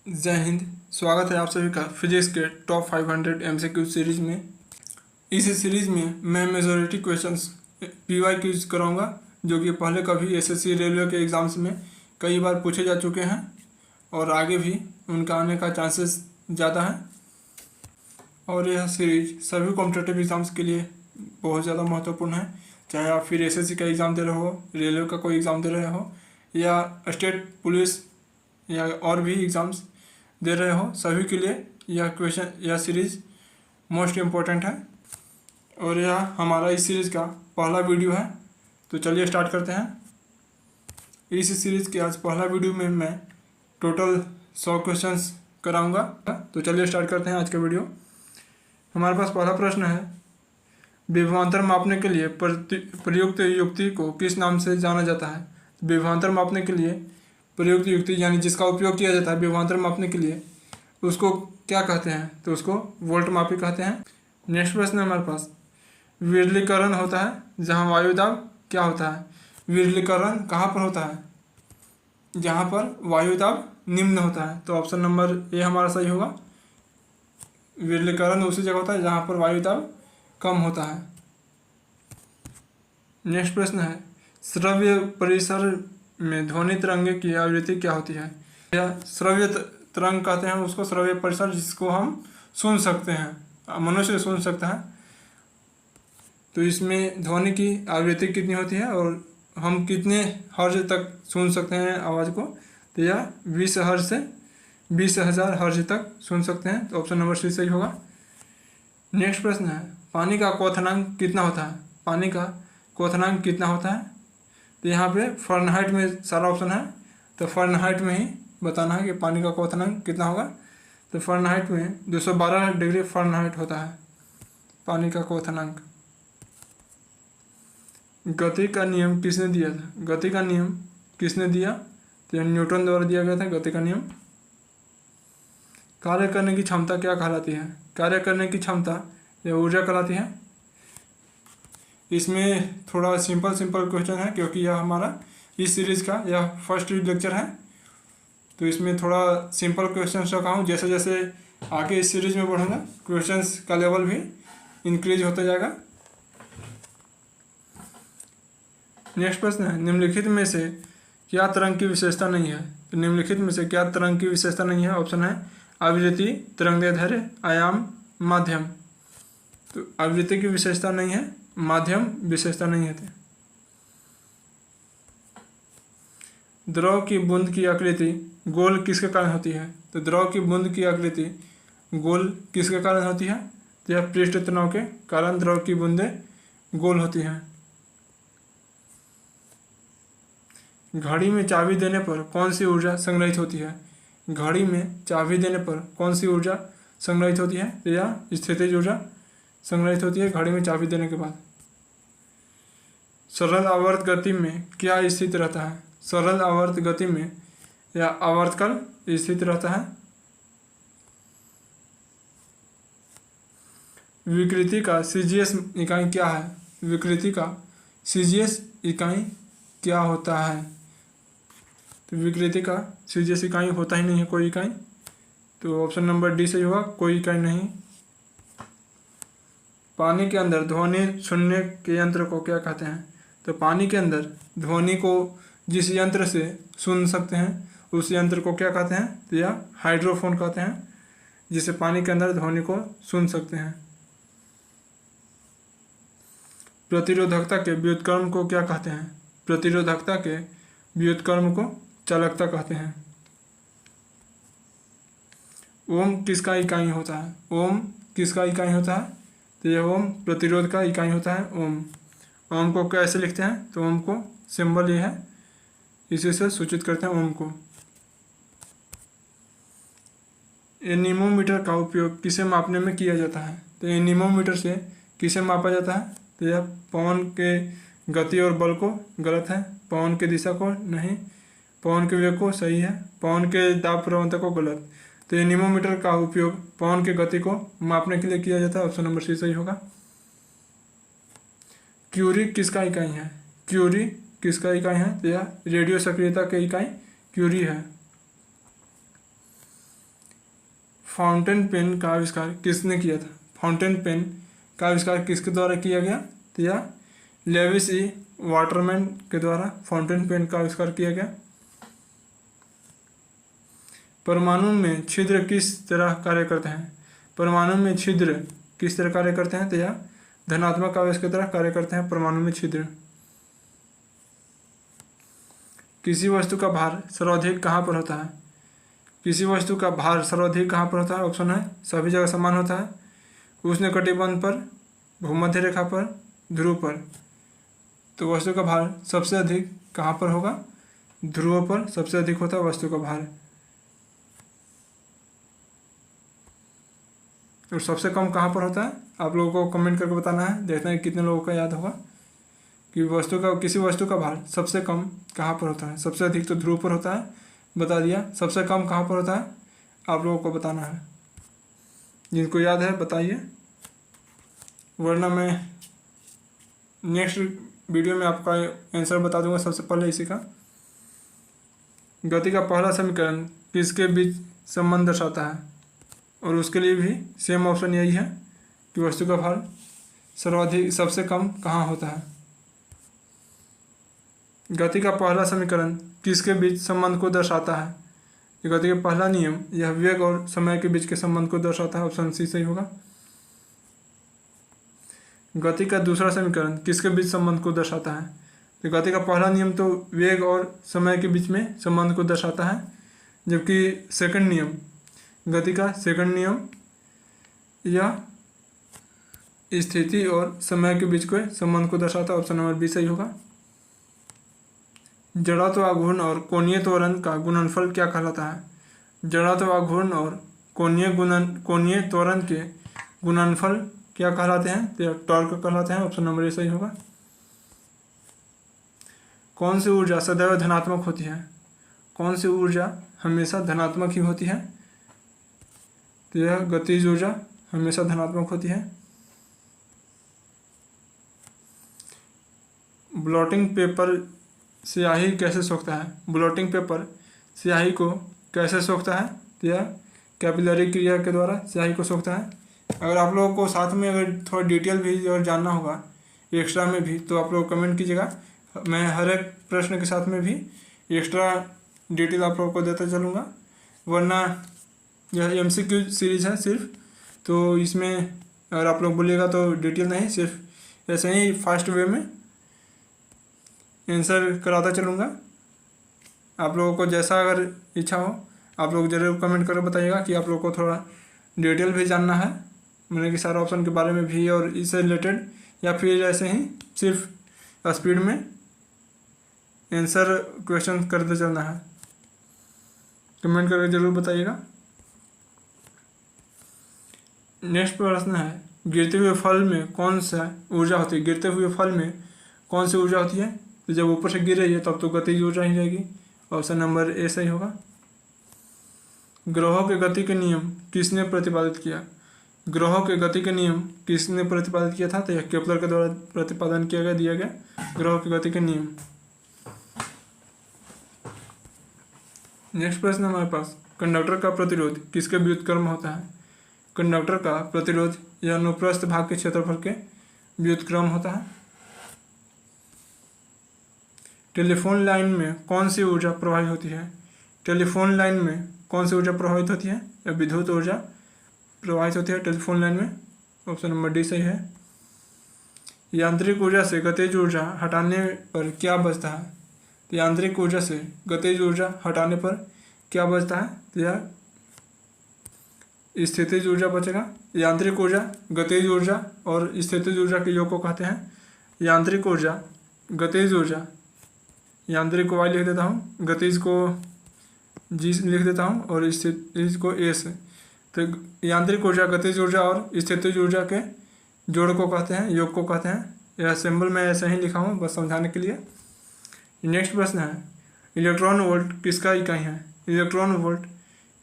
जय हिंद। स्वागत है आप सभी का फिजिक्स के टॉप 500 एमसीक्यू सीरीज में। इस सीरीज में मैं मेजॉरिटी क्वेश्चंस पीवाई क्यूज कराऊंगा जो कि पहले कभी एसएससी रेलवे के एग्ज़ाम्स में कई बार पूछे जा चुके हैं और आगे भी उनका आने का चांसेस ज़्यादा है। और यह सीरीज सभी कॉम्पिटेटिव एग्ज़ाम्स के लिए बहुत ज़्यादा महत्वपूर्ण है, चाहे आप फिर एसएससी का एग्ज़ाम दे रहे हो, रेलवे का कोई एग्ज़ाम दे रहे हो या स्टेट पुलिस या और भी एग्ज़ाम्स दे रहे हो, सभी के लिए यह सीरीज़ मोस्ट इम्पोर्टेंट है। और यह हमारा इस सीरीज़ का पहला वीडियो है, तो चलिए स्टार्ट करते हैं। इस सीरीज़ के आज पहला वीडियो में मैं टोटल 100 क्वेश्चंस कराऊंगा। तो चलिए स्टार्ट करते हैं आज का वीडियो। हमारे पास पहला प्रश्न है, विभवांतर मापने के लिए प्रयुक्त युक्ति को किस नाम से जाना जाता है। विभवांतर मापने के लिए प्रयुक्त युक्ति यानी जिसका उपयोग किया जाता है विभवांतर मापने के लिए, उसको क्या कहते हैं, तो उसको वोल्ट मापी कहते हैं। नेक्स्ट प्रश्न है हमारे पास, विरलीकरण होता है जहाँ वायु दाब क्या होता है। विरलीकरण कहाँ पर होता है, जहाँ पर वायु दाब निम्न होता है, तो ऑप्शन नंबर ए हमारा सही होगा। विरलीकरण उसी जगह होता है जहाँ पर वायु दाब कम होता है। नेक्स्ट प्रश्न है, श्रव्य परिसर में ध्वनि तरंग की आवृत्ति क्या होती है। यह श्रव्य तरंग कहते हैं उसको, श्रव्य परिसर जिसको हम सुन सकते हैं, मनुष्य सुन सकता है। तो इसमें ध्वनि की आवृत्ति कितनी होती है और हम कितने हर्ज तक सुन सकते हैं आवाज़ को, तो यह 20 हर्ज से 20,000 हर्ज तक सुन सकते हैं, तो ऑप्शन नंबर सी सही होगा। नेक्स्ट प्रश्न है, पानी का क्वथनांक कितना होता है। पानी का क्वथनांक कितना होता है, तो यहाँ पे फ़ारेनहाइट में सारा ऑप्शन है, तो फ़ारेनहाइट में ही बताना है कि पानी का क्वथनांक कितना होगा। तो फ़ारेनहाइट में 212 डिग्री फ़ारेनहाइट होता है पानी का क्वथनांक। गति का नियम किसने दिया था। गति का नियम किसने दिया, तो यह न्यूटन द्वारा दिया गया था गति का नियम। कार्य करने की क्षमता क्या कहलाती है। कार्य करने की क्षमता यह ऊर्जा कहलाती है। इसमें थोड़ा सिंपल क्वेश्चन है क्योंकि यह हमारा इस सीरीज़ का यह फर्स्ट लेक्चर है, तो इसमें थोड़ा सिंपल क्वेश्चन रखा हूँ। जैसे जैसे आगे इस सीरीज़ में बढ़ूँगा क्वेश्चंस का लेवल भी इंक्रीज होता जाएगा। नेक्स्ट प्रश्न है, निम्नलिखित में से क्या तरंग की विशेषता नहीं है। तो निम्नलिखित में से क्या तरंग की विशेषता नहीं है, ऑप्शन है आवृत्ति, तरंगदैर्ध्य, आयाम, माध्यम। तो आवृत्ति की विशेषता नहीं है, माध्यम विशेषता नहीं है। द्रव की बूंद की आकृति गोल किसके कारण होती है। तो द्रव की बूंद की आकृति गोल किसके कारण होती है, तो यह पृष्ठ तनाव के कारण द्रव की बूंदें गोल होती हैं। घड़ी में चाबी देने पर कौन सी ऊर्जा संग्रहित होती है। घड़ी में चाबी देने पर कौन सी ऊर्जा संग्रहित होती है, तो यह स्थितिज ऊर्जा संग्रहित होती है घड़ी में चाबी देने के बाद। सरल आवर्त गति में क्या स्थित रहता है। सरल आवर्त गति में या आवर्तकाल स्थित रहता है। विकृति का सीजीएस इकाई क्या है। विकृति का सीजीएस इकाई क्या होता है, तो विकृति का सीजीएस इकाई होता ही नहीं है कोई इकाई, तो ऑप्शन नंबर डी सही होगा, कोई इकाई नहीं। पानी के अंदर ध्वनि सुनने के यंत्र को क्या कहते हैं। तो पानी के अंदर ध्वनि को जिस यंत्र से सुन सकते हैं उस यंत्र को क्या कहते हैं, तो यह हाइड्रोफोन कहते हैं, जिससे पानी के अंदर ध्वनि को सुन सकते हैं। प्रतिरोधकता के व्युत्क्रम को क्या कहते हैं। प्रतिरोधकता के व्युत्क्रम को चालकता कहते हैं। ओम किसका इकाई होता है। ओम किसका इकाई होता है, तो यह ओम प्रतिरोध का इकाई होता है। ओम ओम को कैसे लिखते हैं, तो ओम को सिंबल ये है, इसी से सूचित करते हैं ओम को। एनीमोमीटर का उपयोग किसे मापने में किया जाता है। तो एनीमोमीटर से किसे मापा जाता है, तो यह पवन के गति और बल को गलत है, पवन की दिशा को नहीं, पवन के वेग को सही है, पवन के दाब प्रवणता को गलत। तो एनीमोमीटर का उपयोग पवन की गति को मापने के लिए किया जाता है, ऑप्शन नंबर सी सही होगा। क्यूरी किसका इकाई है। क्यूरी किसका इकाई है, तो यह रेडियो सक्रियता की इकाई क्यूरी है। फाउंटेन पेन का आविष्कार किसने किया था? फाउंटेन पेन का आविष्कार किसके द्वारा किया गया? तो यह लेविस ई वाटरमैन के द्वारा फाउंटेन पेन का आविष्कार किया गया। परमाणु में छिद्र किस तरह कार्य करते हैं? परमाणु में छिद्र किस तरह कार्य करते हैं? तो यह धनात्मक आवेश की तरह कार्य करते हैं परमाणु में छिद्र। किसी वस्तु का भार सर्वाधिक कहाँ पर होता है? किसी वस्तु का भार सर्वाधिक कहाँ पर होता है? ऑप्शन है सभी जगह समान होता है, उष्णकटिबंध पर, भूमध्य रेखा पर, ध्रुव पर। तो वस्तु का भार सबसे अधिक कहाँ पर होगा? ध्रुव पर सबसे अधिक होता है वस्तु का भार। और सबसे कम कहाँ पर होता है? आप लोगों को कमेंट करके बताना है, देखते हैं कितने लोगों का याद होगा कि किसी वस्तु का भार सबसे कम कहाँ पर होता है। सबसे अधिक तो ध्रुव पर होता है, बता दिया। सबसे कम कहाँ पर होता है आप लोगों को बताना है। जिनको याद है बताइए, वरना मैं नेक्स्ट वीडियो में आपका आंसर बता दूंगा सबसे पहले इसी का। गति का पहला समीकरण किसके बीच संबंध दर्शाता है? और उसके लिए भी सेम ऑप्शन यही है कि वस्तु का भार सर्वाधिक सबसे कम कहाँ होता है। गति का पहला समीकरण किसके बीच संबंध को दर्शाता है? गति का पहला नियम यह वेग और समय के बीच के संबंध को दर्शाता है। ऑप्शन सी सही होगा। गति का दूसरा समीकरण किसके बीच संबंध को दर्शाता है? तो गति का पहला नियम तो वेग और समय के बीच में संबंध को दर्शाता है, जबकि सेकंड नियम, गति का सेकंड नियम यह स्थिति और समय के बीच के संबंध को दर्शाता है। ऑप्शन नंबर बी सही होगा। जड़त्व आघूर्ण और कोणीय त्वरण का गुणनफल क्या कहलाता है? जड़त्व आघूर्ण और कोणीय त्वरण के गुणनफल क्या कहलाते हैं? तो टॉर्क कहलाते हैं। ऑप्शन नंबर ए सही होगा। कौन सी ऊर्जा सदैव धनात्मक होती है? कौन सी ऊर्जा हमेशा धनात्मक ही होती है? तो यह गतिज ऊर्जा हमेशा धनात्मक होती है। ब्लॉटिंग पेपर स्याही कैसे सोखता है? ब्लॉटिंग पेपर स्याही को कैसे सोखता है? तो यह कैपिलरी क्रिया के द्वारा स्याही को सोखता है। अगर आप लोगों को साथ में अगर थोड़ा डिटेल भी और जानना होगा एक्स्ट्रा में भी, तो आप लोग कमेंट कीजिएगा। मैं हर एक प्रश्न के साथ में भी एक्स्ट्रा डिटेल आप लोगों को देता चलूँगा। वरना यह MCQ सीरीज़ है सिर्फ, तो इसमें अगर आप लोग बोलिएगा तो डिटेल नहीं, सिर्फ ऐसे ही फास्ट वे में आंसर कराता चलूँगा। आप लोगों को जैसा अगर इच्छा हो आप लोग ज़रूर कमेंट करके बताइएगा कि आप लोगों को थोड़ा डिटेल भी जानना है, मैंने कि सारा ऑप्शन के बारे में भी और इससे रिलेटेड, या फिर ऐसे ही सिर्फ स्पीड में आंसर क्वेश्चन करते चलना है। कमेंट करके ज़रूर बताइएगा। नेक्स्ट प्रश्न है, गिरते हुए फल में कौन सा ऊर्जा होती है? गिरते हुए फल में कौन सी ऊर्जा होती है? तो जब ऊपर से गिर रही है तब तो गतिज ऊर्जा ही रहेगी। ऑप्शन नंबर ए सही होगा। ग्रहों के गति के नियम किसने प्रतिपादित किया? ग्रहों के गति के नियम किसने प्रतिपादित किया था? तो यह केपलर के द्वारा प्रतिपादन किया गया, दिया गया ग्रहों के गति के नियम। नेक्स्ट प्रश्न हमारे पास, कंडक्टर का प्रतिरोध किसके व्युत्क्रम होता है? कंडक्टर का प्रतिरोध यह अनुप्रस्थ भाग के क्षेत्रफल के व्युत्क्रम होता है। टेलीफोन लाइन में कौन सी ऊर्जा प्रवाहित होती है? टेलीफोन लाइन में कौन सी ऊर्जा प्रवाहित होती है? या विद्युत ऊर्जा प्रवाहित होती है टेलीफोन लाइन में। ऑप्शन नंबर डी सही है। यांत्रिक ऊर्जा से गतिज ऊर्जा हटाने पर क्या बचता है? तो यांत्रिक ऊर्जा से गतिज ऊर्जा हटाने पर क्या बचता है? तो यह स्थितिज ऊर्जा बचेगा। यांत्रिक ऊर्जा, गतिज ऊर्जा और स्थितिज ऊर्जा के योग को कहते हैं यांत्रिक ऊर्जा, गतिज ऊर्जा। यांत्रिक को वाई लिख देता हूँ, गतिज को जी लिख देता हूँ और स्थितिज को ए से। तो यांत्रिक ऊर्जा, गतिज ऊर्जा और स्थितिज ऊर्जा के जोड़ को कहते हैं, योग को कहते हैं। यह सिंबल मैं ऐसे ही लिखा हूँ बस समझाने के लिए। नेक्स्ट प्रश्न है, इलेक्ट्रॉन वोल्ट किसका इकाई है? इलेक्ट्रॉन वोल्ट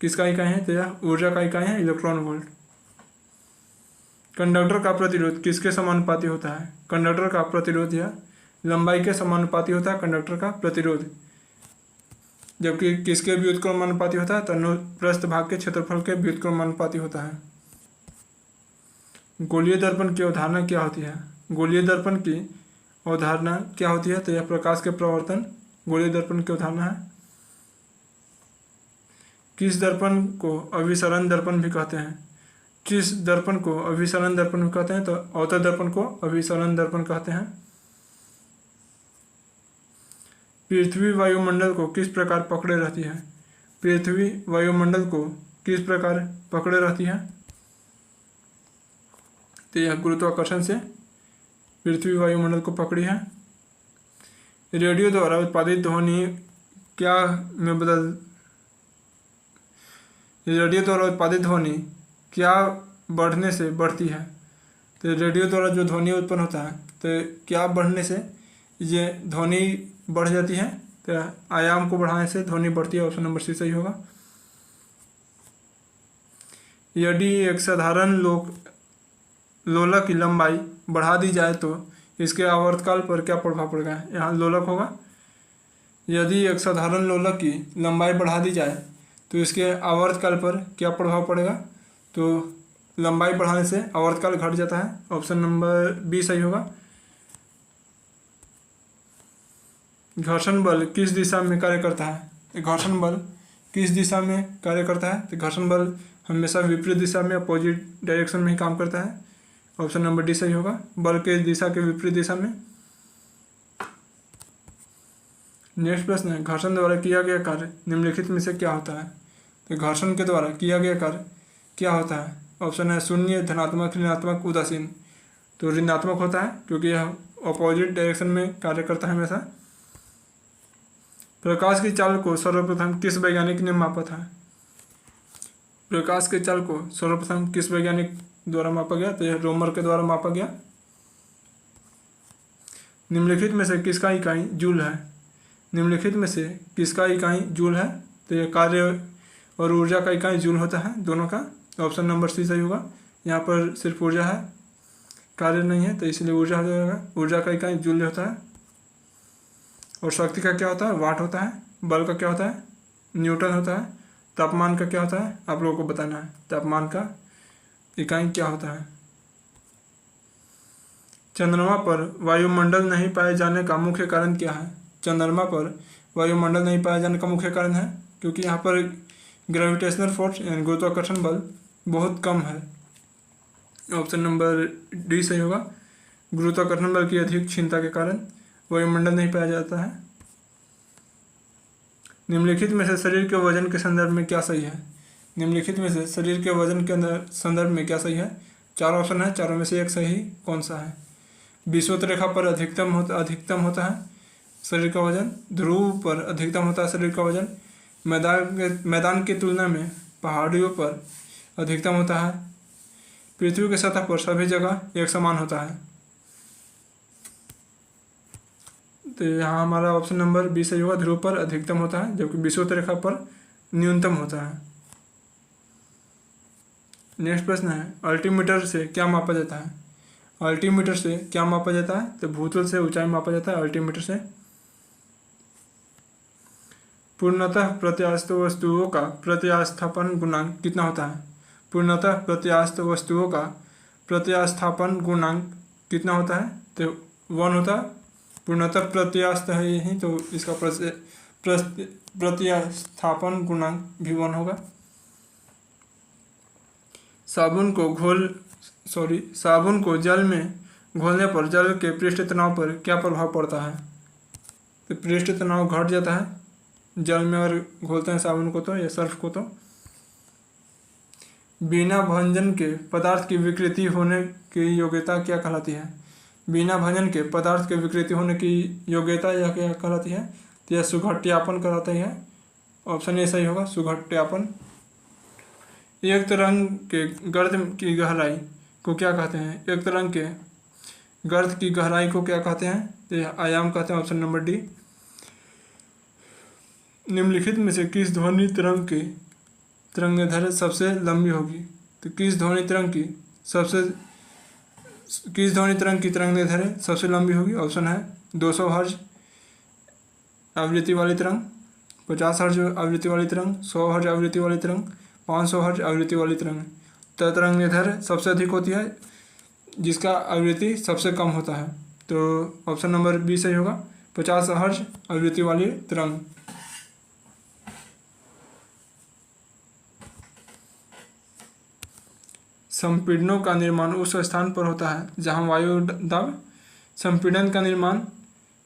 किसका इकाई है? तो यह ऊर्जा का इकाई है इलेक्ट्रॉन वोल्ट। कंडक्टर का प्रतिरोध किसके समानुपाती होता है? कंडक्टर का प्रतिरोध यह लंबाई के समानुपाती होता है। कंडक्टर का प्रतिरोध जबकि किसके व्युत्क्रमानुपाती होता है? तनुप्रस्थ भाग के क्षेत्रफल के व्युत्क्रमानुपाती होता है। गोलीय दर्पण की अवधारणा क्या होती है? गोलीय दर्पण की अवधारणा क्या होती है? तो यह प्रकाश के प्रवर्तन गोलीय दर्पण की अवधारणा है। किस दर्पण को अभिसरण दर्पण भी कहते हैं? किस दर्पण को अभिसरण दर्पण भी कहते हैं? तो अवतल दर्पण को अभिसरण दर्पण कहते हैं। पृथ्वी वायुमंडल को किस प्रकार पकड़े रहती है? पृथ्वी वायुमंडल को किस प्रकार पकड़े रहती है? तो यह गुरुत्वाकर्षण से पृथ्वी वायुमंडल को पकड़ी है। रेडियो द्वारा उत्पादित ध्वनि रेडियो द्वारा उत्पादित ध्वनि क्या बढ़ने से बढ़ती है? तो रेडियो द्वारा जो ध्वनि उत्पन्न होता है तो क्या बढ़ने से ये ध्वनि बढ़ जाती है? तो आयाम को बढ़ाने से ध्वनि बढ़ती है। ऑप्शन नंबर सी सही होगा। यदि एक साधारण लोलक की लंबाई बढ़ा दी जाए तो इसके आवर्तकाल पर क्या प्रभाव पड़ेगा? यहाँ लोलक होगा। यदि एक साधारण लोलक की लंबाई बढ़ा दी जाए तो इसके आवर्तकाल पर क्या प्रभाव पड़ेगा? तो लंबाई बढ़ाने से आवर्तकाल घट जाता है। ऑप्शन नंबर बी सही होगा। घर्षण बल किस दिशा में कार्य करता है? घर्षण बल किस दिशा में कार्य करता है? तो घर्षण बल हमेशा विपरीत दिशा में, अपोजिट डायरेक्शन में ही काम करता है। ऑप्शन नंबर डी सही होगा। बल के दिशा के विपरीत दिशा में। नेक्स्ट प्रश्न है, घर्षण द्वारा किया गया कार्य निम्नलिखित में से क्या होता है? तो घर्षण के द्वारा किया गया कार्य क्या होता है? ऑप्शन है शून्य, धनात्मक, ऋणात्मक, उदासीन। तो ऋणात्मक होता है क्योंकि यह अपोजिट डायरेक्शन में कार्य करता है हमेशा। प्रकाश की चाल को सर्वप्रथम किस वैज्ञानिक ने मापा था? प्रकाश के चाल को सर्वप्रथम किस वैज्ञानिक द्वारा मापा गया? तो यह रोमर के द्वारा मापा गया। निम्नलिखित में से किसका इकाई जूल है? निम्नलिखित में से किसका इकाई जूल है? तो यह कार्य और ऊर्जा का इकाई जूल होता है, दोनों का। ऑप्शन नंबर सी सही होगा। यहाँ पर सिर्फ ऊर्जा है, कार्य नहीं है, तो इसलिए ऊर्जा हो जाएगा। ऊर्जा का इकाई जूल होता है। और शक्ति का क्या होता है? वाट होता है। बल का क्या होता है? न्यूटन होता है। तापमान का क्या होता है? आप लोगों को बताना है तापमान का इकाई क्या होता है। चंद्रमा पर वायुमंडल नहीं पाए जाने का मुख्य कारण क्या है? चंद्रमा पर वायुमंडल नहीं पाए जाने का मुख्य कारण है क्योंकि यहाँ पर ग्रेविटेशनल फोर्स यानी गुरुत्वाकर्षण बल बहुत कम है। ऑप्शन नंबर डी सही होगा। गुरुत्वाकर्षण बल की अधिक क्षीणता के कारण वायुमंडल नहीं पाया जाता है। निम्नलिखित में से शरीर के वजन के संदर्भ में क्या सही है? निम्नलिखित में से शरीर के वजन के अंदर संदर्भ में क्या सही है? 4 ऑप्शन है, चारों में से एक सही कौन सा है? विषुवत रेखा पर अधिकतम होता है शरीर का वजन। ध्रुव पर अधिकतम होता है शरीर का वजन। मैदान की तुलना में पहाड़ियों पर अधिकतम होता है। पृथ्वी की सतह पर सभी जगह एक समान होता है। तो यहाँ हमारा ऑप्शन नंबर बी सही होगा। ध्रुव पर अधिकतम होता है जबकि विषुवत रेखा पर न्यूनतम होता है। नेक्स्ट प्रश्न है, अल्टीमीटर से क्या मापा जाता है? अल्टीमीटर से क्या मापा जाता है? तो भूतल से ऊंचाई मापा जाता है अल्टीमीटर से। पूर्णतः प्रत्यास्थ वस्तुओं का प्रत्यास्थापन गुणांक कितना होता है? पूर्णतः प्रत्यास्थ वस्तुओं का प्रत्यास्थापन गुणांक कितना होता है? तो 1 होता है। पूर्णतः प्रत्यास्थ है यही, तो इसका प्रत्यास्थापन गुणांक भी 1 होगा। साबुन को जल में घोलने पर जल के पृष्ठ तनाव पर क्या प्रभाव पड़ता है? तो पृष्ठ तनाव घट जाता है जल में अगर घोलते हैं साबुन को तो या सर्फ को तो। बिना भंजन के पदार्थ की विकृति होने की योग्यता क्या कहलाती है? बिना भंजन के पदार्थ के विकृति होने की योग्यता यह क्या कहलाती है? तो यह सुघट्यापन कहलाता है। ऑप्शन ए सही होगा, सुघट्यापन। एक तरंग के गर्त की गहराई को क्या कहते हैं? एक तरंग के गर्त की गहराई को क्या कहते हैं? तो यह आयाम कहते हैं। Option number D. निम्नलिखित में से किस ध्वनि तरंग की तरंगदैर्घ्य सबसे लंबी होगी? तो किस ध्वनि तरंग की तरंगदैर्घ्य सबसे लंबी होगी? ऑप्शन है 200 हर्ट्ज आवृत्ति वाली तरंग, 50 हर्ट्ज आवृत्ति वाली तरंग, 100 हर्ट्ज आवृत्ति वाली तरंग, 500 हर्ट्ज आवृत्ति वाली तरंग। तरंगदैर्ध्य सबसे अधिक होती है जिसका आवृत्ति सबसे कम होता है। तो ऑप्शन नंबर बी सही होगा, 50 हर्ट्ज आवृत्ति वाली तरंग। संपीड़नों का निर्माण उस स्थान पर होता है जहां वायु दाब, संपीड़न का निर्माण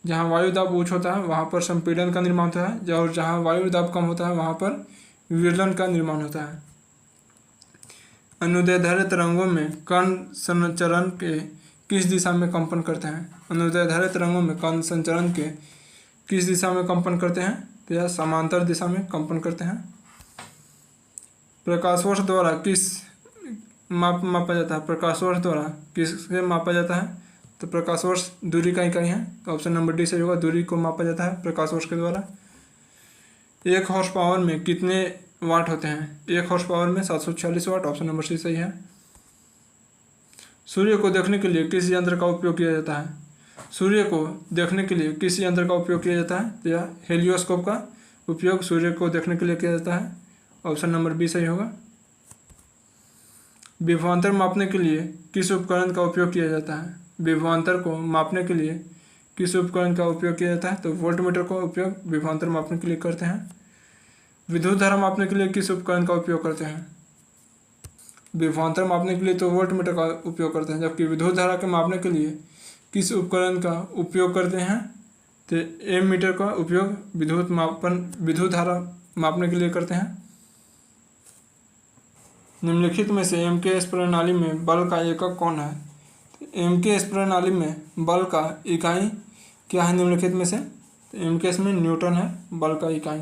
जहां वायु दाब उच्च होता है वहां पर संपीड़न का निर्माण होता है, और जहां वायु दाब कम होता है वहां पर विवर्तन का निर्माण होता है। अनुदैर्ध्य तरंगों में कण संचरण के किस दिशा में कंपन करते हैं? अनुदैर्ध्य तरंगों में कण संचरण के किस दिशा में कंपन करते हैं? तो यह समांतर दिशा में कंपन करते हैं। प्रकाश वर्ष द्वारा किस मापा जाता है? प्रकाश वर्ष द्वारा किससे मापा जाता है? तो प्रकाश वर्ष दूरी का इकाई है, तो ऑप्शन नंबर डी सही होगा, दूरी को मापा जाता है प्रकाश वर्ष के द्वारा। 1 हॉर्स पावर में कितने वाट होते हैं? 1 हॉर्स पावर में 746 वाट, ऑप्शन नंबर सी सही है। सूर्य को देखने के लिए किस यंत्र का उपयोग किया जाता है? सूर्य को देखने के लिए किस यंत्र का उपयोग किया जाता है? तो यह हेलियोस्कोप का उपयोग सूर्य को देखने के लिए किया जाता है, ऑप्शन नंबर बी सही होगा। विभवांतर मापने के लिए किस उपकरण का उपयोग किया जाता है? विभवांतर को मापने के लिए किस उपकरण का उपयोग किया जाता है? तो वोल्टमीटर का उपयोग विभवांतर मापने के लिए करते हैं। विद्युत धारा मापने के लिए किस उपकरण का उपयोग करते हैं? विभवांतर मापने के लिए तो वोल्टमीटर का उपयोग करते हैं, जबकि विद्युत धारा के मापने के लिए किस उपकरण का उपयोग करते हैं? तो एमीटर का उपयोग विद्युत धारा मापने के लिए करते हैं। निम्नलिखित में से एमकेएस प्रणाली में बल का एकक कौन है? एमकेएस प्रणाली में बल का इकाई क्या है निम्नलिखित में से? एमकेएस में न्यूटन है बल का इकाई।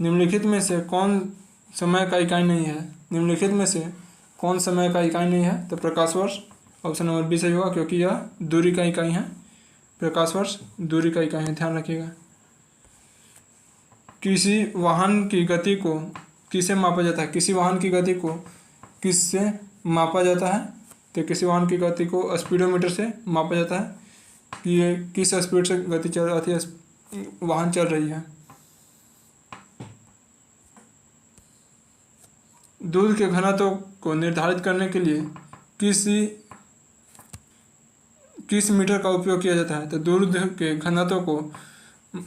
निम्नलिखित में से कौन समय का इकाई नहीं है? निम्नलिखित में से कौन समय का इकाई नहीं है? तो प्रकाश वर्ष, ऑप्शन नंबर बी सही होगा, क्योंकि यह दूरी का इकाई है। प्रकाश वर्ष दूरी का इकाई है, ध्यान रखिएगा। किसी वाहन की गति को किससे मापा जाता है? किसी वाहन की गति को किससे मापा जाता है? तो किसी वाहन की गति को स्पीडोमीटर से मापा जाता है कि ये किस स्पीड से गति चल रही है, वाहन चल रही है। दूध के घनत्व को निर्धारित करने के लिए किस मीटर का उपयोग किया जाता है? तो दूध के घनत्व को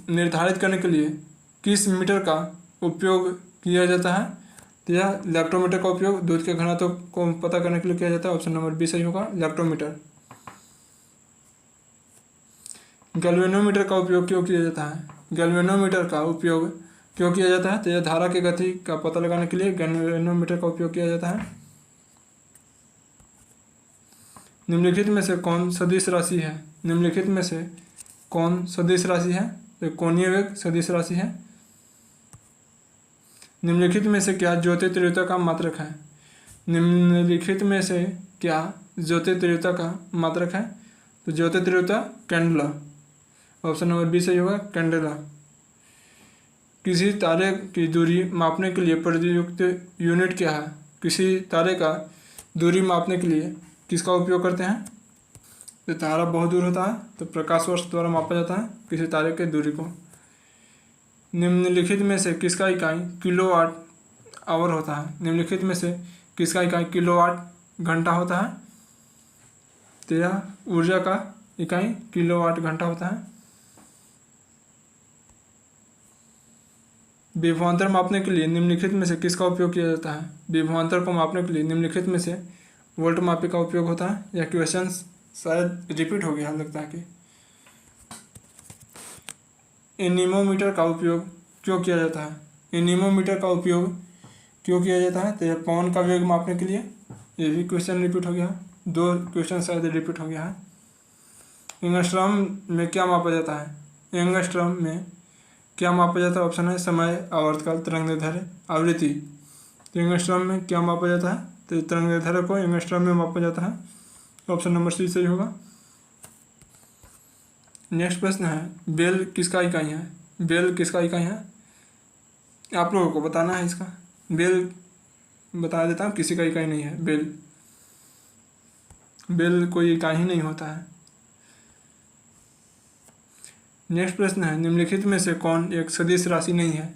निर्धारित करने के लिए किस मीटर का उपयोग किया जाता है? तो यह लैक्टोमीटर का उपयोग दूध के घनत्व को पता करने के लिए किया जाता है, ऑप्शन नंबर बी सही होगा, लैक्टोमीटर। गैल्वेनोमीटर का उपयोग क्यों किया जाता है? गैल्वेनोमीटर का उपयोग क्यों किया जाता है? तो यह धारा की गति का पता लगाने के लिए गैल्वेनोमीटर का उपयोग किया जाता है। निम्नलिखित में से कौन सदिश राशि है? निम्नलिखित में से कौन सदिश राशि है? तो कोणीय वेग सदिश राशि है। निम्नलिखित में से क्या ज्योति तीव्रता का मात्रक है? निम्नलिखित में से क्या ज्योति तीव्रता का मात्रक है? तो ज्योति तीव्रता कैंडेला, ऑप्शन नंबर बी सही होगा, कैंडेला। किसी तारे की दूरी मापने के लिए प्रयुक्त यूनिट क्या है? किसी तारे का दूरी मापने के लिए किसका उपयोग करते हैं? तो तारा बहुत दूर होता है तो प्रकाश वर्ष द्वारा मापा जाता है किसी तारे के दूरी को। निम्नलिखित में से किसका इकाई किलोवाट आवर होता है? निम्नलिखित में से किसका इकाई किलोवाट घंटा होता है? तो यह ऊर्जा का इकाई किलोवाट घंटा होता है। विभवांतर मापने के लिए निम्नलिखित में से किसका उपयोग किया जाता है? विभवांतर को मापने के लिए निम्नलिखित में से वोल्ट मापी का उपयोग होता है। यह क्वेश्चन शायद रिपीट हो गया लगता है कि एनीमोमीटर का उपयोग क्यों किया जाता है? एनीमोमीटर का उपयोग क्यों किया जाता है? तो यह पवन का वेग मापने के लिए। ये भी क्वेश्चन रिपीट हो गया, 2 क्वेश्चन शायद रिपीट हो गया है। एंगस्ट्रॉम में क्या मापा जाता है? एंगस्ट्रॉम में क्या मापा जाता है? ऑप्शन है समय, आवर्तकाल, तरंगदैर्ध्य, आवृत्ति। तो एंगस्ट्रॉम में क्या मापा जाता है? तो तरंगदैर्ध्य को एंगस्ट्रॉम में मापा जाता है, ऑप्शन नंबर सी सही होगा। नेक्स्ट प्रश्न है बेल किसका इकाई है? बेल किसका इकाई है? आप लोगों को बताना है इसका। बेल बता देता हूँ, किसी का इकाई नहीं है बेल। बेल कोई इकाई ही नहीं होता है। नेक्स्ट प्रश्न है, निम्नलिखित में से कौन एक सदिश राशि नहीं है।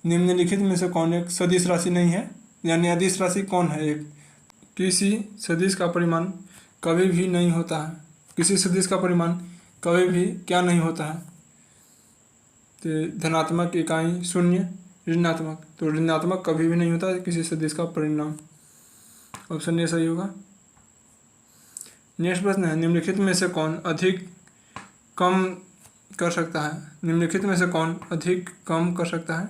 निम्नलिखित में से कौन एक सदिश राशि नहीं है, यानी अदिश राशि कौन है। एक, किसी सदिश का परिमाण कभी भी नहीं होता है। किसी सदिश का परिमाण कभी भी क्या नहीं होता है, तो धनात्मक, इकाई, शून्य, ऋणात्मक। तो ऋणात्मक कभी भी नहीं होता है किसी सदिश का परिणाम। ऑप्शन ए सही होगा। नेक्स्ट प्रश्न है, निम्नलिखित में से कौन अधिक कम कर सकता है। निम्नलिखित में से कौन अधिक कम कर सकता है,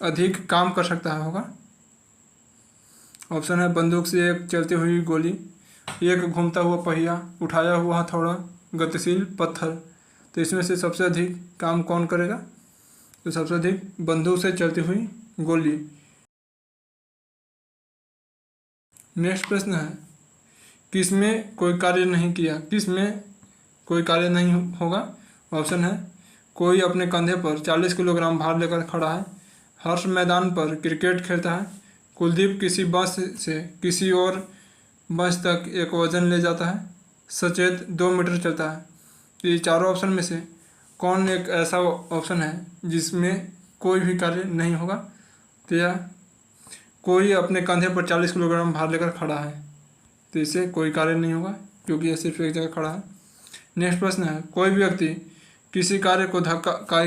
अधिक काम कर सकता है होगा। ऑप्शन है, बंदूक से एक चलती हुई गोली, एक घूमता हुआ पहिया, उठाया हुआ हथौड़ा, गतिशील पत्थर। तो इसमें से सबसे अधिक काम कौन करेगा, तो सबसे अधिक बंदूक से चलती हुई गोली। नेक्स्ट प्रश्न है, किसमें कोई कार्य नहीं किया। किसमें कोई कार्य नहीं होगा। ऑप्शन है, कोई अपने कंधे पर 40 किलोग्राम भार लेकर खड़ा है। हर्ष मैदान पर क्रिकेट खेलता है। कुलदीप किसी बस से किसी और बस तक एक वजन ले जाता है। सचेत 2 मीटर चलता है। तो ये चारों ऑप्शन में से कौन एक ऐसा ऑप्शन है जिसमें कोई भी कार्य नहीं होगा। तो यह कोई अपने कंधे पर 40 किलोग्राम भार लेकर खड़ा है, तो इससे कोई कार्य नहीं होगा क्योंकि यह सिर्फ एक जगह खड़ा है। नेक्स्ट प्रश्न है, कोई भी व्यक्ति किसी कार्य को धक्का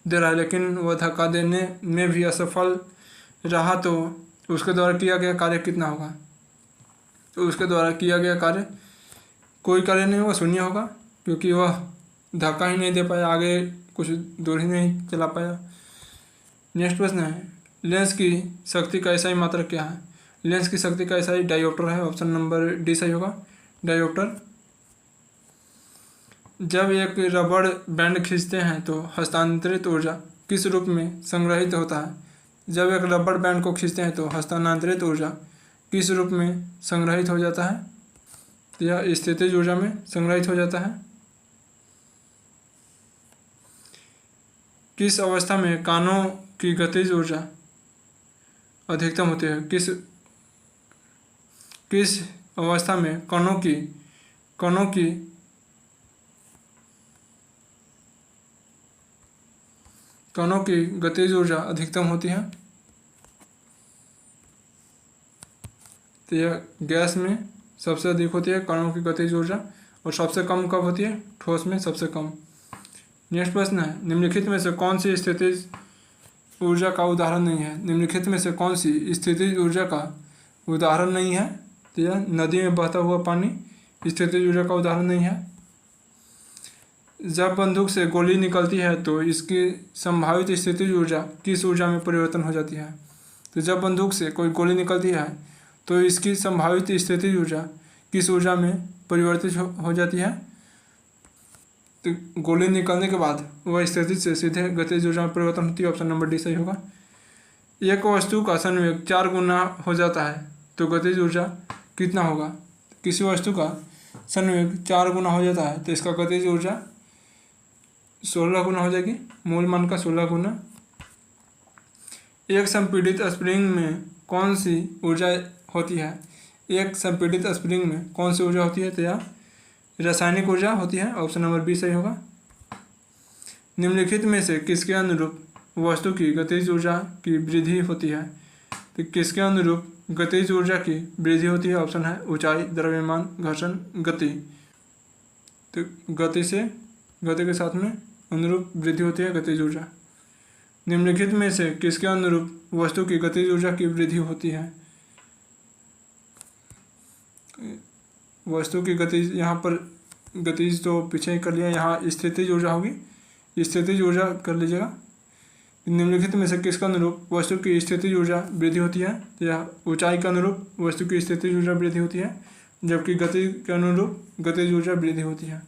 दे रहा है, लेकिन वह धक्का देने में भी असफल रहा, तो उसके द्वारा किया गया कार्य कितना होगा। तो उसके द्वारा किया गया कार्य कोई कार्य नहीं होगा, शून्य होगा, क्योंकि वह धक्का ही नहीं दे पाया, आगे कुछ दूर ही नहीं चला पाया। नेक्स्ट प्रश्न है, लेंस की शक्ति का SI मात्रक क्या है। लेंस की शक्ति का SI डायोप्टर है। ऑप्शन नंबर डी सही होगा, डायोप्टर। जब एक रबड़ बैंड खींचते हैं तो हस्तांतरित ऊर्जा किस रूप में संग्रहित होता है। जब एक रबड़ बैंड को खींचते हैं तो हस्तांतरित ऊर्जा किस रूप में संग्रहित हो जाता है, तो यह स्थितिज ऊर्जा में संग्रहित हो जाता है। किस अवस्था में कणों की गतिज ऊर्जा अधिकतम होती है। किस अवस्था में कणों की गतिज ऊर्जा अधिकतम होती है। तो यह गैस में सबसे अधिक होती है कणों की गतिज ऊर्जा, और सबसे कम कब होती है, ठोस में सबसे कम। नेक्स्ट प्रश्न है, निम्नलिखित में से कौन सी स्थितिज ऊर्जा का उदाहरण नहीं है। निम्नलिखित में से कौन सी स्थितिज ऊर्जा का उदाहरण नहीं है। तो यह नदी में बहता हुआ पानी स्थितिज ऊर्जा का उदाहरण नहीं है। जब बंदूक से गोली निकलती है तो इसकी संभावित स्थितिज ऊर्जा किस ऊर्जा में परिवर्तन हो जाती है। तो जब बंदूक से कोई गोली निकलती है तो इसकी संभावित स्थितिज ऊर्जा किस ऊर्जा में परिवर्तित हो जाती है। तो गोली निकलने के बाद वह स्थिति से सीधे गतिज ऊर्जा में परिवर्तन होती है। ऑप्शन नंबर डी सही होगा। एक वस्तु का संवेग 4 गुना हो जाता है तो गतिज ऊर्जा कितना होगा। किसी वस्तु का संवेग 4 गुना हो जाता है तो इसका गतिज ऊर्जा 16 गुना हो जाएगी, मूल मान का 16 गुना। एक संपीड़ित स्प्रिंग में कौन सी ऊर्जा होती है। एक संपीड़ित स्प्रिंग में कौन सी ऊर्जा होती है, तो यह रासायनिक ऊर्जा होती है। ऑप्शन नंबर बी सही होगा। निम्नलिखित में से किसके अनुरूप वस्तु की गतिज ऊर्जा की वृद्धि होती है। तो किसके अनुरूप गतिज ऊर्जा की वृद्धि होती है। ऑप्शन है ऊंचाई, द्रव्यमान, घर्षण, गति। तो गति के साथ में अनुरूप वृद्धि होती है गतिज ऊर्जा। निम्नलिखित में से किसके अनुरूप वस्तु की गतिज ऊर्जा की वृद्धि होती है। वस्तु की गतिज, यहाँ पर गतिज तो पीछे ही कर लिया, यहाँ स्थितिज ऊर्जा होगी, स्थितिज ऊर्जा कर लीजिएगा। निम्नलिखित में से किसके अनुरूप वस्तु की स्थितिज ऊर्जा वृद्धि होती है। तो यह ऊंचाई के अनुरूप वस्तु की स्थितिज ऊर्जा वृद्धि होती है, जबकि गति के अनुरूप गतिज ऊर्जा वृद्धि होती है।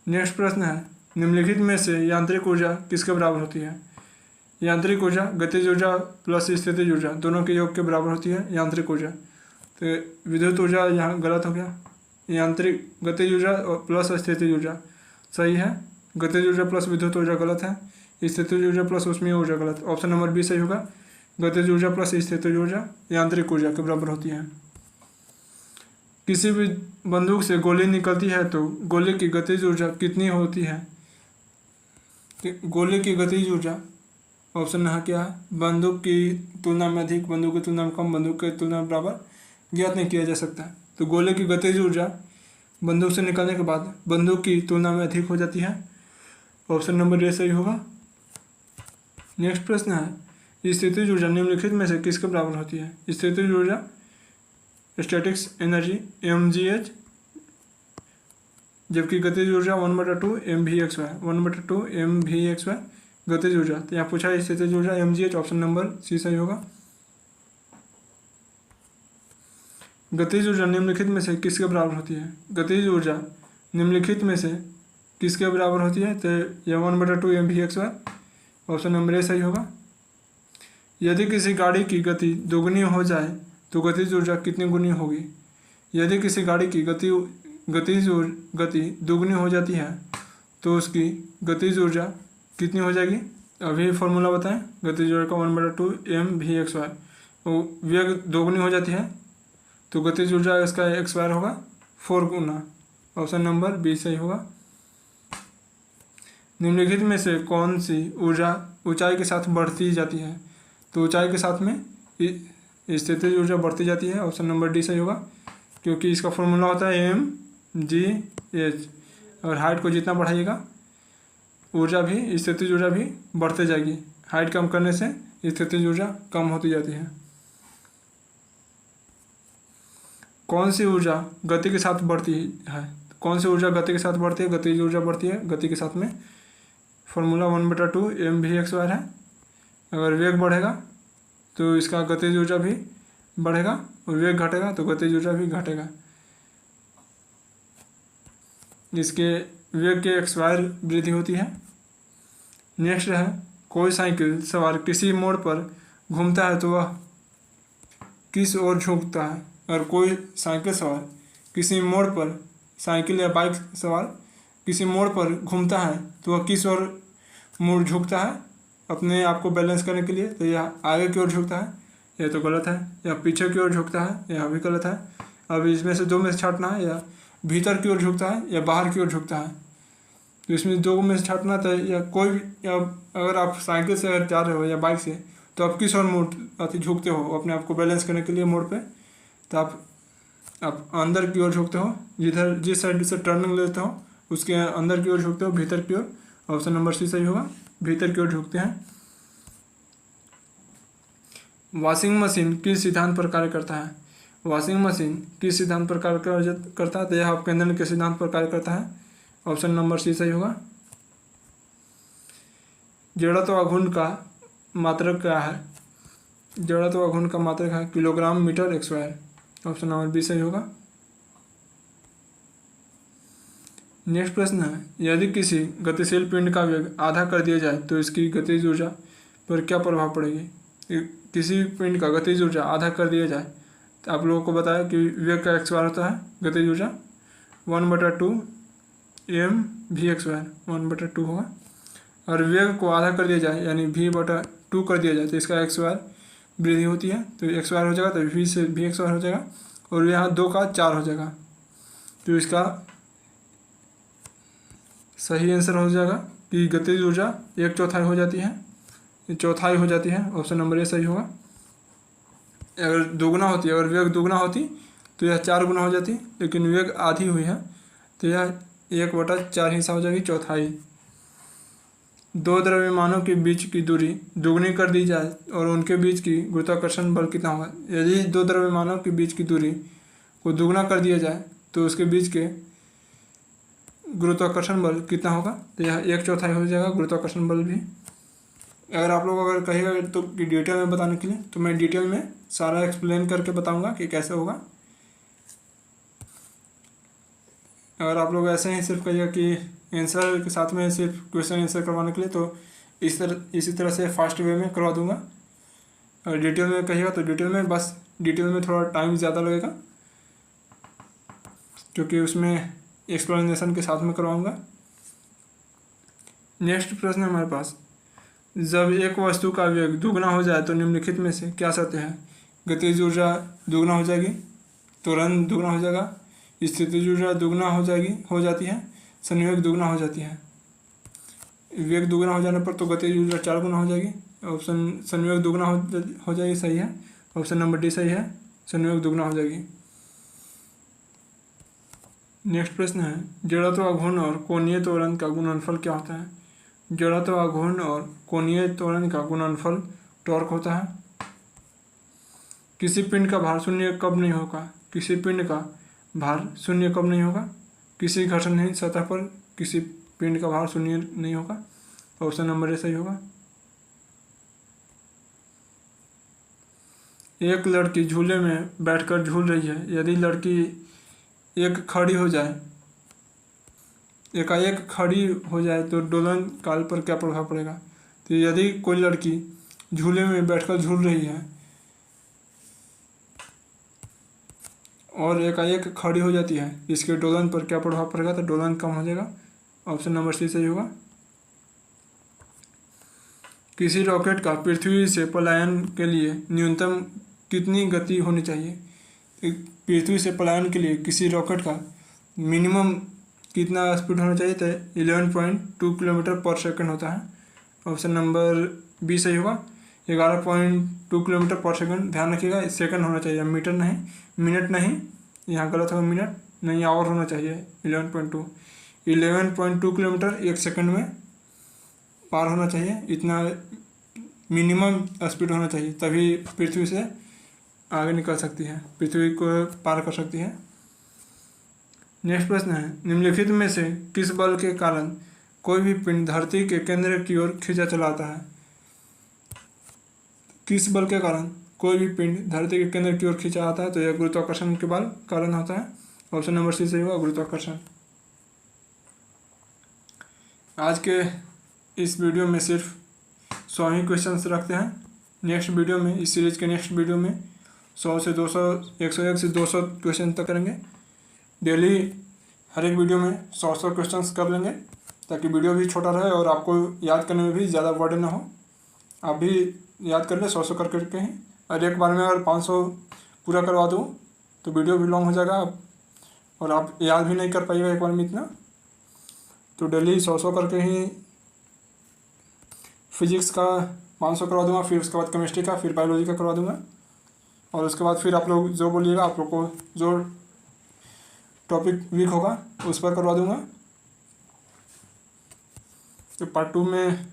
नेक्स्ट प्रश्न है, निम्नलिखित में से यांत्रिक ऊर्जा किसके बराबर होती है। यांत्रिक ऊर्जा गतिज ऊर्जा प्लस स्थितिज ऊर्जा दोनों के योग के बराबर होती है यांत्रिक ऊर्जा। तो विद्युत ऊर्जा यहाँ गलत हो गया, यांत्रिक गतिज ऊर्जा प्लस स्थितिज ऊर्जा सही है, गतिज ऊर्जा प्लस विद्युत ऊर्जा गलत है, स्थितिज ऊर्जा प्लस ऊष्मीय ऊर्जा गलत। ऑप्शन नंबर बी सही होगा, गतिज ऊर्जा प्लस स्थितिज ऊर्जा यांत्रिक ऊर्जा के बराबर होती है। किसी भी बंदूक से गोली निकलती है तो गोले की गतिज ऊर्जा कितनी होती है? गोले की गतिज ऊर्जा ऑप्शन यहाँ क्या है? बंदूक की तुलना में अधिक, बंदूक की तुलना में कम, बंदूक की तुलना में बराबर ज्ञात नहीं किया जा सकता। तो गोले की गतिज ऊर्जा बंदूक से निकलने के बाद बंदूक की तुलना में अधिक हो जाती है। ऑप्शन नंबर ए सही होगा। नेक्स्ट प्रश्न है, स्थितिज ऊर्जा निम्नलिखित में से किसके बराबर होती है? स्थितिज ऊर्जा स्टैटिक्स एनर्जी mgh, जबकि गतिज ऊर्जा 1/2 mvxy, 1/2 mvxy गतिज ऊर्जा। तो यहाँ पूछा है स्थितिज ऊर्जा mgh, ऑप्शन नंबर सी सही होगा। गतिज ऊर्जा निम्नलिखित में से किसके बराबर होती है? गतिज ऊर्जा निम्नलिखित में से किसके बराबर होती है? तो यह 1/2 mvxy, ऑप्शन नंबर ए सही होगा। यदि किसी गाड़ी की गति दोगुनी हो जाए तो गतिज ऊर्जा कितनी गुनी होगी? यदि किसी गाड़ी की गति दोगुनी हो जाती है तो उसकी गतिज ऊर्जा कितनी हो जाएगी? अभी फॉर्मूला बताएं। गतिज ऊर्जा का 1/2 mvxy, वो वेग दोगुनी हो जाती है तो गतिज ऊर्जा इसका एक्स वायर होगा 4 गुना, ऑप्शन नंबर बी सही होगा। निम्नलिखित में से कौन सी ऊर्जा ऊंचाई के साथ बढ़ती जाती है? तो ऊंचाई के साथ में स्थितिज ऊर्जा बढ़ती जाती है, ऑप्शन नंबर डी सही होगा, क्योंकि इसका फॉर्मूला होता है mgh, और हाइट को जितना बढ़ाइएगा ऊर्जा भी, स्थितिज ऊर्जा भी बढ़ते जाएगी। हाइट कम करने से स्थितिज ऊर्जा कम होती जाती है। कौन सी ऊर्जा गति के साथ बढ़ती है? कौन सी ऊर्जा गति के साथ बढ़ती है? गतिज ऊर्जा बढ़ती है गति के साथ में। फॉर्मूला 1/2 mvxy है। अगर वेग बढ़ेगा तो इसका गतिज ऊर्जा भी बढ़ेगा, और वेग घटेगा तो गतिज ऊर्जा भी घटेगा। इसके वेग के एक्सवायर वृद्धि होती है। नेक्स्ट है, कोई साइकिल सवार किसी मोड़ पर घूमता है तो वह किस ओर झुकता है? और कोई साइकिल सवार किसी मोड़ पर, साइकिल या बाइक सवार किसी मोड़ पर घूमता है तो वह किस ओर मुड़ झुकता है अपने आप को बैलेंस करने के लिए? तो यह आगे की ओर झुकता है, यह तो गलत है। या पीछे की ओर झुकता है, यह भी गलत है। अब इसमें से दो में से छांटना है, या भीतर की ओर झुकता है या बाहर की ओर झुकता है। तो इसमें दो में से छांटना था, या कोई भी, या अगर आप साइकिल से अगर जा रहे हो या बाइक से तो आप किस ओर मुड़ झुकते हो अपने आप को बैलेंस करने के लिए मोड़ पे? तो आप अंदर की ओर झुकते हो, जिस साइड से टर्निंग लेते हो उसके अंदर की ओर झुकते हो, भीतर की ओर। ऑप्शन नंबर सी सही होगा, भीतर की ओर झुकते हैं। वॉशिंग मशीन किस सिद्धांत पर कार्य करता है? वॉशिंग मशीन किस सिद्धांत पर कार्य करता है? तो यह अपकेंद्रण के सिद्धांत पर कार्य करता है, ऑप्शन नंबर सी सही होगा। जड़त्व आघूर्ण का मात्रक क्या है? जड़त्व आघूर्ण का मात्रक है kilogram metre square, option number B सही होगा। नेक्स्ट प्रश्न है, यदि किसी गतिशील पिंड का वेग आधा कर दिया जाए तो इसकी गतिज ऊर्जा पर क्या प्रभाव पड़ेगी? किसी पिंड का गतिज ऊर्जा आधा कर दिया जाए तो आप लोगों को बताया कि वेग का एक्स बार होता है गतिज ऊर्जा 1/2 mvxy, 1/2 होगा। और वेग को आधा कर दिया जाए यानी v/2 कर दिया जाए तो इसका एक्स बार वृद्धि होती है, तो एक्स बार हो जाएगा तो v से vx बार हो जाएगा, और यहाँ 2 का 4 हो जाएगा। तो इसका सही आंसर हो जाएगा कि गतिज ऊर्जा 1/4 हो जाती है, चौथाई हो जाती है, ऑप्शन नंबर ए सही होगा। अगर दोगुना होती, अगर वेग दोगुना होती तो यह 4 गुना हो जाती, लेकिन वेग आधी हुई है तो यह 1/4 हिस्सा हो जाएगी, चौथाई। दो द्रव्यमानों के बीच की दूरी दोगुनी कर दी जाए और उनके बीच की गुरुत्वाकर्षण बल कितना होगा? यदि दो द्रव्यमानों के बीच की दूरी को दोगुना कर दिया जाए तो उसके बीच के गुरुत्वाकर्षण बल कितना होगा? तो यह 1/4 हो जाएगा गुरुत्वाकर्षण बल भी। अगर आप लोग अगर कहिएगा तो डिटेल में बताने के लिए तो मैं डिटेल में सारा एक्सप्लेन करके बताऊंगा कि कैसे होगा। अगर आप लोग ऐसे ही सिर्फ कहिएगा कि आंसर के साथ में सिर्फ क्वेश्चन आंसर करवाने के लिए तो इसी तरह से फास्ट वे में करवा दूंगा। अगर डिटेल में कहिएगा तो डिटेल में थोड़ा टाइम ज़्यादा लगेगा, क्योंकि उसमें एक्सप्लेनेशन के साथ में करवाऊंगा। नेक्स्ट प्रश्न है हमारे पास, जब एक वस्तु का वेग दुगना हो जाए तो निम्नलिखित में से क्या शर्त है? गतिज ऊर्जा दुगना हो जाएगी, त्वरण दुगना हो जाएगा, स्थितिज ऊर्जा दुगना हो जाती है, संवेग दुगना हो जाती है। वेग दुगना हो जाने पर तो गतिज ऊर्जा 4 गुना हो जाएगी। ऑप्शन संवेग दुगना हो जाएगी, सही है। ऑप्शन नंबर डी सही है, संवेग दुगना हो जाएगी। नेक्स्ट प्रश्न है, जड़त्व घूर्ण और कोणीय त्वरण का गुणनफल क्या होता है? जड़त्व घूर्ण और कोणीय त्वरण का गुणनफल टॉर्क होता है। किसी पिंड का भार शून्य कब नहीं होगा? किसी पिंड का भार शून्य कब नहीं होगा? किसी घर्षणहीन सतह पर किसी पिंड का भार शून्य नहीं होगा। ऑप्शन नंबर ए सही होगा। एक लड़की झूले में बैठकर झूल रही है। यदि लड़की एकाएक खड़ी हो जाए तो दोलन काल पर क्या प्रभाव पड़ेगा? तो यदि कोई लड़की झूले में बैठकर झूल रही है और एकाएक खड़ी हो जाती है, इसके दोलन पर क्या प्रभाव पड़ेगा? तो दोलन कम हो जाएगा। ऑप्शन नंबर सी सही होगा। किसी रॉकेट का पृथ्वी से पलायन के लिए न्यूनतम कितनी गति होनी चाहिए? पृथ्वी से पलायन के लिए किसी रॉकेट का मिनिमम कितना स्पीड होना चाहिए? तो 11.2 किलोमीटर पर सेकंड होता है। ऑप्शन नंबर बी सही होगा, 11.2 किलोमीटर पर सेकंड। ध्यान रखिएगा, सेकंड होना चाहिए, मीटर नहीं, मिनट नहीं, यहाँ गलत होगा, मिनट नहीं, आवर होना चाहिए। 11.2 किलोमीटर एक सेकंड में पार होना चाहिए, इतना मिनिमम स्पीड होना चाहिए, तभी पृथ्वी से आगे निकल सकती है, पृथ्वी को पार कर सकती है। नेक्स्ट प्रश्न है, निम्नलिखित में से किस बल के कारण कोई भी पिंड धरती के केंद्र की ओर खींचा चलाता है? किस बल के कारण कोई भी पिंड धरती के केंद्र की ओर खींचा आता है? तो यह गुरुत्वाकर्षण के बल कारण होता है। ऑप्शन नंबर सी सही होगा, गुरुत्वाकर्षण। आज के इस वीडियो में सिर्फ 100 ही क्वेश्चंस रखते हैं। नेक्स्ट वीडियो में, इस सीरीज के नेक्स्ट वीडियो में 100 से 200, 101 से 200 क्वेश्चन तक करेंगे। डेली हर एक वीडियो में 100 क्वेश्चंस कर लेंगे, ताकि वीडियो भी छोटा रहे और आपको याद करने में भी ज़्यादा बर्डन ना हो। आप भी याद कर ले 100 कर करके ही, और एक बार में अगर 500 पूरा करवा दूँ तो वीडियो भी लॉन्ग हो जाएगा और आप याद भी नहीं कर पाइएगा एक बार में इतना। तो डेली 100 करके ही फिजिक्स का 500 करवा दूंगा, फिर उसके बाद केमिस्ट्री का, फिर बायोलॉजी का करवा दूंगा, और उसके बाद फिर आप लोग जो बोलिएगा, आप लोग को जो टॉपिक वीक होगा उस पर करवा दूंगा। तो पार्ट 2 में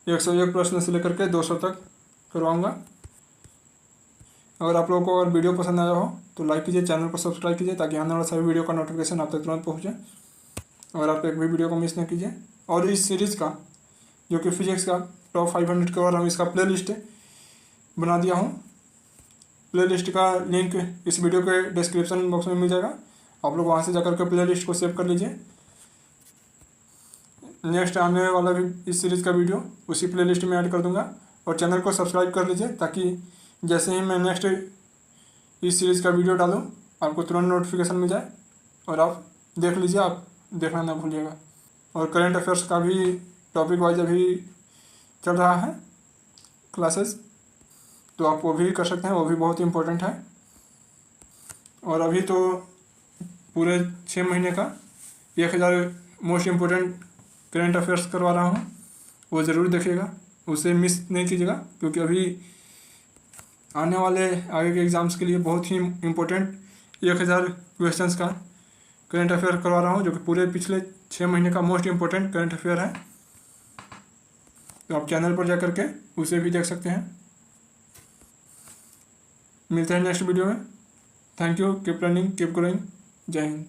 101 प्रश्न से लेकर के 200 तक करवाऊंगा। अगर आप लोगों को अगर वीडियो पसंद आया हो तो लाइक कीजिए, चैनल को सब्सक्राइब कीजिए, ताकि आने वाला सभी वीडियो का नोटिफिकेशन आप तक तुरंत पहुँचे और आप एक भी वीडियो को मिस न कीजिए। और इस सीरीज़ का जो कि फिजिक्स का टॉप 500 के और हम इसका प्ले लिस्ट बना दिया हूँ। प्ले लिस्ट का लिंक इस वीडियो के डिस्क्रिप्शन बॉक्स में मिल जाएगा, आप लोग वहाँ से जाकर के प्ले लिस्ट को सेव कर लीजिए। नेक्स्ट आने वाला भी इस सीरीज़ का वीडियो उसी प्ले लिस्ट में ऐड कर दूंगा, और चैनल को सब्सक्राइब कर लीजिए, ताकि जैसे ही मैं नेक्स्ट इस सीरीज़ का वीडियो डालूँ आपको तुरंत नोटिफिकेशन मिल जाए और आप देख लीजिए, आप देखना ना भूलिएगा। और करेंट अफेयर्स का भी टॉपिक वाइज अभी चल रहा है क्लासेस, तो आप वो भी कर सकते हैं, वो भी बहुत इम्पोर्टेंट है। और अभी तो पूरे 6 महीने का 1000 मोस्ट इम्पोर्टेंट करेंट अफेयर्स करवा रहा हूँ, वो ज़रूर देखिएगा, उसे मिस नहीं कीजिएगा, क्योंकि अभी आने वाले आगे के एग्ज़ाम्स के लिए बहुत ही इम्पोर्टेंट 1000 क्वेश्चंस का करेंट अफेयर करवा रहा हूँ, जो कि पूरे पिछले 6 महीने का मोस्ट इम्पोर्टेंट करेंट अफेयर है। तो आप चैनल पर जाकर के उसे भी देख सकते हैं। मिलते हैं नेक्स्ट वीडियो में। Thank you, keep learning, keep growing. जय हिंद।